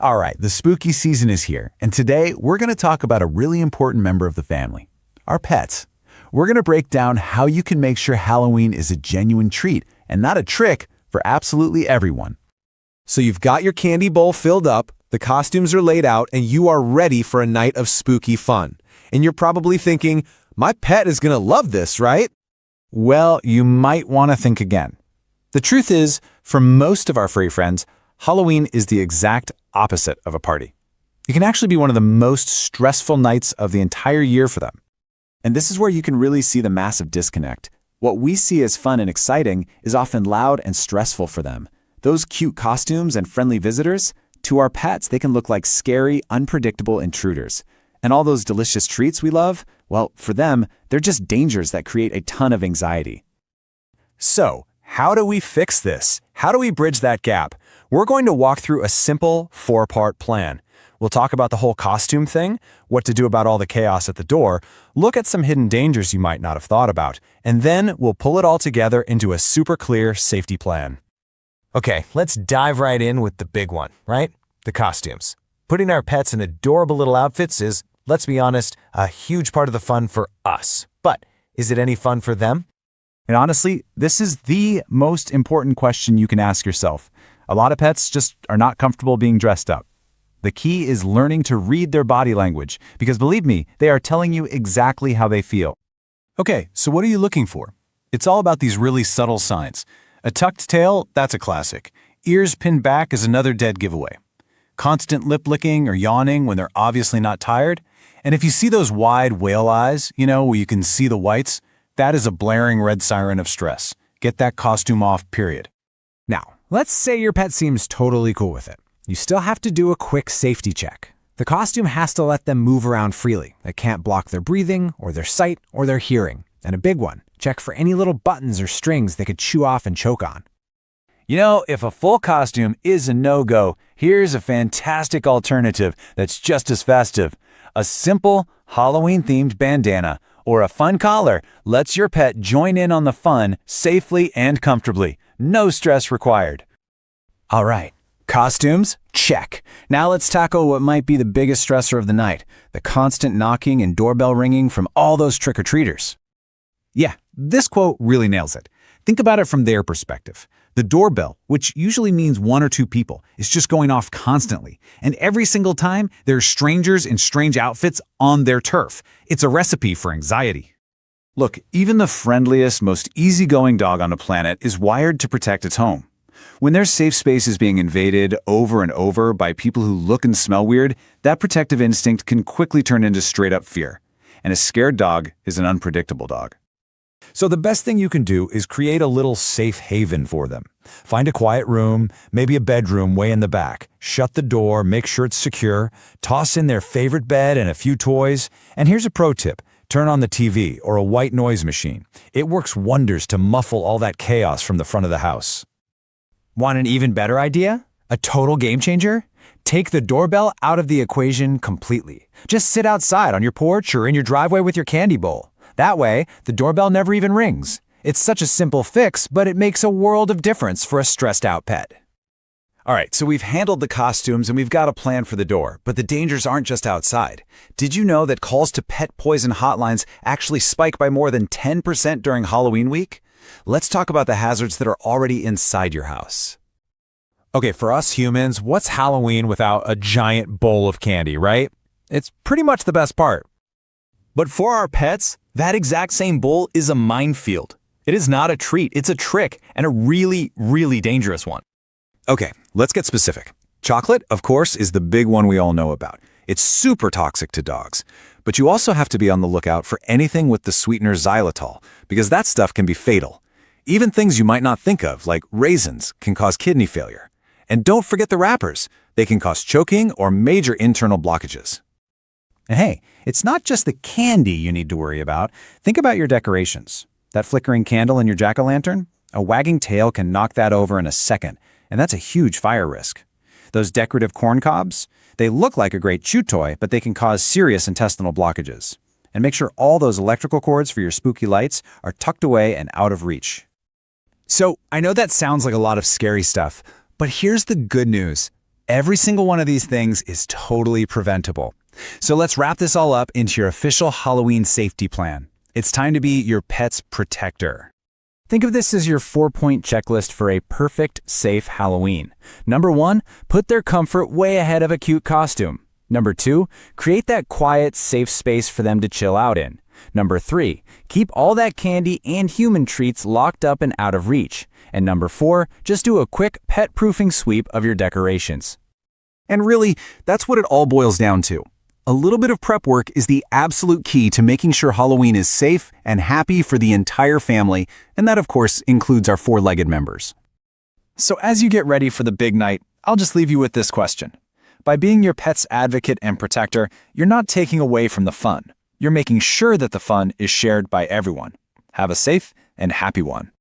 All right, the spooky season is here, and today we're going to talk about a really important member of the family, our pets. We're going to break down how you can make sure Halloween is a genuine treat and not a trick for absolutely everyone. So you've got your candy bowl filled up, the costumes are laid out, and you are ready for a night of spooky fun. And you're probably thinking, my pet is going to love this, right? Well, you might want to think again. The truth is, for most of our furry friends, Halloween is the exact opposite of a party. It can actually be one of the most stressful nights of the entire year for them. And this is where you can really see the massive disconnect. What we see as fun and exciting is often loud and stressful for them. Those cute costumes and friendly visitors, to our pets, they can look like scary, unpredictable intruders. And all those delicious treats we love, well, for them, they're just dangers that create a ton of anxiety. So, how do we fix this? How do we bridge that gap? We're going to walk through a simple 4-part plan. We'll talk about the whole costume thing, what to do about all the chaos at the door, look at some hidden dangers you might not have thought about, and then we'll pull it all together into a super clear safety plan. Okay, let's dive right in with the big one, right? The costumes. Putting our pets in adorable little outfits is, let's be honest, a huge part of the fun for us. But is it any fun for them? And honestly, this is the most important question you can ask yourself. A lot of pets just are not comfortable being dressed up. The key is learning to read their body language, because believe me, they are telling you exactly how they feel. Okay, so what are you looking for? It's all about these really subtle signs. A tucked tail, that's a classic. Ears pinned back is another dead giveaway. Constant lip licking or yawning when they're obviously not tired. And if you see those wide whale eyes, where you can see the whites, that is a blaring red siren of stress. Get that costume off, period. Now, let's say your pet seems totally cool with it. You still have to do a quick safety check. The costume has to let them move around freely. It can't block their breathing, or their sight, or their hearing. And a big one, check for any little buttons or strings they could chew off and choke on. If a full costume is a no-go, here's a fantastic alternative that's just as festive. A simple, Halloween-themed bandana or a fun collar lets your pet join in on the fun safely and comfortably. No stress required. All right, costumes? Check. Now let's tackle what might be the biggest stressor of the night, the constant knocking and doorbell ringing from all those trick-or-treaters. Yeah, this quote really nails it. Think about it from their perspective. The doorbell, which usually means one or two people, is just going off constantly. And every single time, there are strangers in strange outfits on their turf. It's a recipe for anxiety. Look, even the friendliest, most easygoing dog on the planet is wired to protect its home. When their safe space is being invaded over and over by people who look and smell weird, that protective instinct can quickly turn into straight-up fear. And a scared dog is an unpredictable dog. So the best thing you can do is create a little safe haven for them. Find a quiet room, maybe a bedroom way in the back. Shut the door, make sure it's secure, toss in their favorite bed and a few toys. And here's a pro tip. Turn on the TV or a white noise machine. It works wonders to muffle all that chaos from the front of the house. Want an even better idea? A total game changer? Take the doorbell out of the equation completely. Just sit outside on your porch or in your driveway with your candy bowl. That way, the doorbell never even rings. It's such a simple fix, but it makes a world of difference for a stressed-out pet. All right, so we've handled the costumes and we've got a plan for the door, but the dangers aren't just outside. Did you know that calls to pet poison hotlines actually spike by more than 10% during Halloween week? Let's talk about the hazards that are already inside your house. Okay, for us humans, what's Halloween without a giant bowl of candy, right? It's pretty much the best part. But for our pets, that exact same bowl is a minefield. It is not a treat, it's a trick, and a really, really dangerous one. Okay, let's get specific. Chocolate, of course, is the big one we all know about. It's super toxic to dogs. But you also have to be on the lookout for anything with the sweetener xylitol, because that stuff can be fatal. Even things you might not think of, like raisins, can cause kidney failure. And don't forget the wrappers. They can cause choking or major internal blockages. And hey, it's not just the candy you need to worry about. Think about your decorations. That flickering candle in your jack-o'-lantern? A wagging tail can knock that over in a second, and that's a huge fire risk. Those decorative corn cobs? They look like a great chew toy, but they can cause serious intestinal blockages. And make sure all those electrical cords for your spooky lights are tucked away and out of reach. So, I know that sounds like a lot of scary stuff, but here's the good news. Every single one of these things is totally preventable. So let's wrap this all up into your official Halloween safety plan. It's time to be your pet's protector. Think of this as your 4-point checklist for a perfect, safe Halloween. Number 1, put their comfort way ahead of a cute costume. Number 2, create that quiet, safe space for them to chill out in. Number 3, keep all that candy and human treats locked up and out of reach. And number 4, just do a quick pet-proofing sweep of your decorations. And really, that's what it all boils down to. A little bit of prep work is the absolute key to making sure Halloween is safe and happy for the entire family, and that, of course, includes our 4-legged members. So as you get ready for the big night, I'll just leave you with this question. By being your pet's advocate and protector, you're not taking away from the fun. You're making sure that the fun is shared by everyone. Have a safe and happy one.